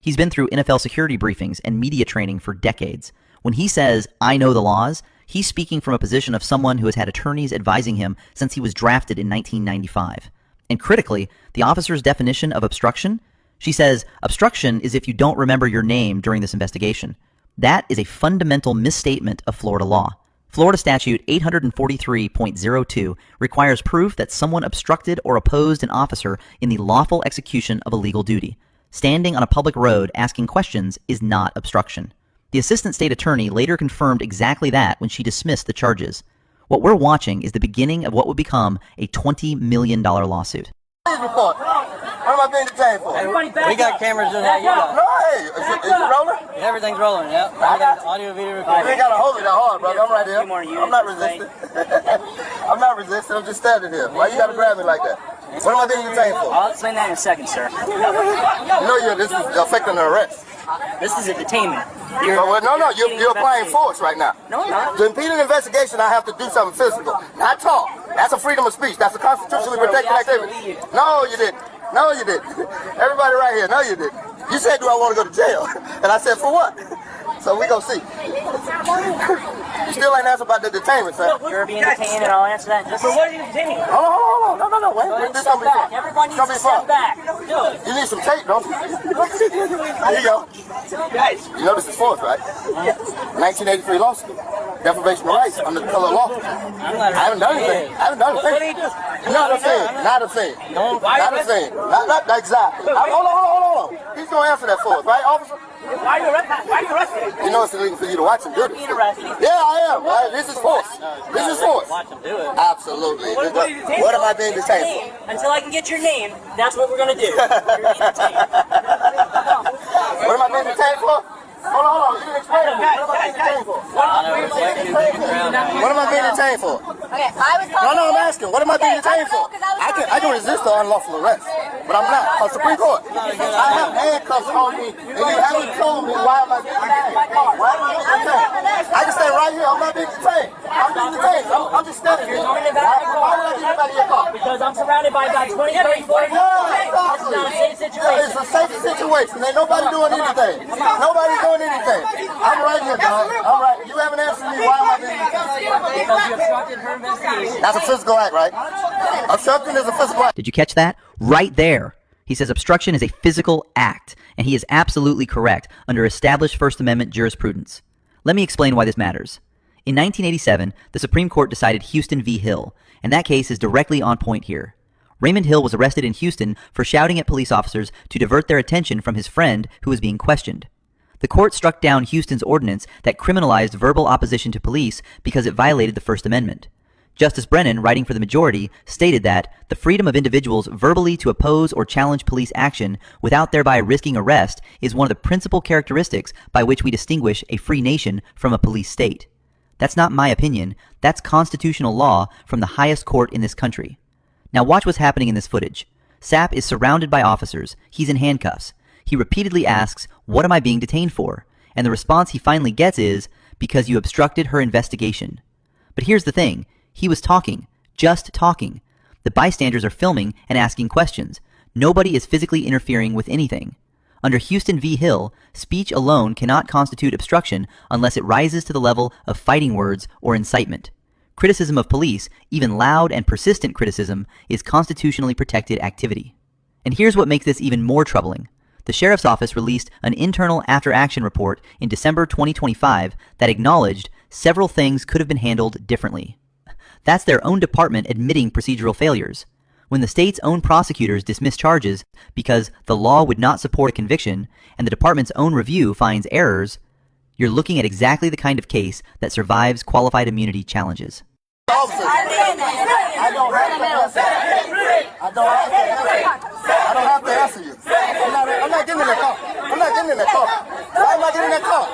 He's been through NFL security briefings and media training for decades. When he says, "I know the laws," he's speaking from a position of someone who has had attorneys advising him since he was drafted in 1995. And critically, the officer's definition of obstruction, she says, obstruction is if you don't remember your name during this investigation. That is a fundamental misstatement of Florida law. Florida Statute 843.02 requires proof that someone obstructed or opposed an officer in the lawful execution of a legal duty. Standing on a public road asking questions is not obstruction. The assistant state attorney later confirmed exactly that when she dismissed the charges. What we're watching is the beginning of what would become a $20 million lawsuit. Please report. What am I being detained for? We got cameras in there. You got. No, hey, is it rolling? Everything's rolling, yep. Audio, video recording. You ain't got to hold it that hard, brother. I'm right here. I'm not resisting. I'm not resisting. I'm just standing here. Why you got to grab me like that? What am I being detained for? I'll explain that in a second, sir. You know this is affecting an arrest. This is a detainment. No, you're applying force right now. No, I'm not. To impede an investigation, I have to do something physical, not talk. That's a freedom of speech. That's a constitutionally protected activity. No, you didn't. No, you didn't. Everybody right here, no, you didn't. You said, do I want to go to jail? And I said, for what? So we gonna see. You still ain't answer about the detainment, sir. You're being detained, and I'll answer that. For what are you detaining? Hold on. No. Wait. This gonna be fun. Everybody needs to step back. You need some tape, don't you? There you go. Guys. You know this is force, right? 1983 lawsuit. Deprivation of rights under the color of law. I haven't done anything. Not a thing. Not exactly. Hold on. He's gonna answer that for us, right, officer? Why are you arresting? You know it's illegal for you to watch him do this. Yeah, I am. This is force. This is force. Watch him do it. Absolutely. What am I being detained for? Until I can get your name, that's what we're gonna do. You're being detained. What am I being detained for? Hold on. You didn't explain it. What am I being detained for? What am I being detained for? Okay, I was calling. No, I'm asking. What am I being detained for? I can resist the unlawful arrest, but I'm not. On Supreme Court, I have handcuffs on me, and you haven't told me why am I being detained. Why am I being detained? I can stay right here. I'm not being detained. I'm being detained. I'm just standing here. Why would I get anybody in car? Because I'm surrounded by about 20, 30, 40 people. This is not a safe situation. It's a safe situation. Ain't nobody doing anything. Nobody's doing anything. I'm right here, dog. I'm right. You haven't answered me. Why am I being detained? Because you obstructed her investigation. That's a physical act, right? Obstruction is a physical act. Did you catch that? Right there. He says obstruction is a physical act, and he is absolutely correct under established First Amendment jurisprudence. Let me explain why this matters. In 1987, the Supreme Court decided Houston v. Hill, and that case is directly on point here. Raymond Hill was arrested in Houston for shouting at police officers to divert their attention from his friend who was being questioned. The court struck down Houston's ordinance that criminalized verbal opposition to police because it violated the First Amendment. Justice Brennan, writing for the majority, stated that the freedom of individuals verbally to oppose or challenge police action without thereby risking arrest is one of the principal characteristics by which we distinguish a free nation from a police state. That's not my opinion. That's constitutional law from the highest court in this country. Now watch what's happening in this footage. Sapp is surrounded by officers. He's in handcuffs. He repeatedly asks, "What am I being detained for?" And the response he finally gets is, "Because you obstructed her investigation." But here's the thing. He was talking. Just talking. The bystanders are filming and asking questions. Nobody is physically interfering with anything. Under Houston v. Hill, speech alone cannot constitute obstruction unless it rises to the level of fighting words or incitement. Criticism of police, even loud and persistent criticism, is constitutionally protected activity. And here's what makes this even more troubling. The Sheriff's Office released an internal after-action report in December 2025 that acknowledged several things could have been handled differently. That's their own department admitting procedural failures. When the state's own prosecutors dismiss charges because the law would not support a conviction and the department's own review finds errors, you're looking at exactly the kind of case that survives qualified immunity challenges. Officer, I don't have to answer you. I'm not getting in that car. Why am I getting in that car?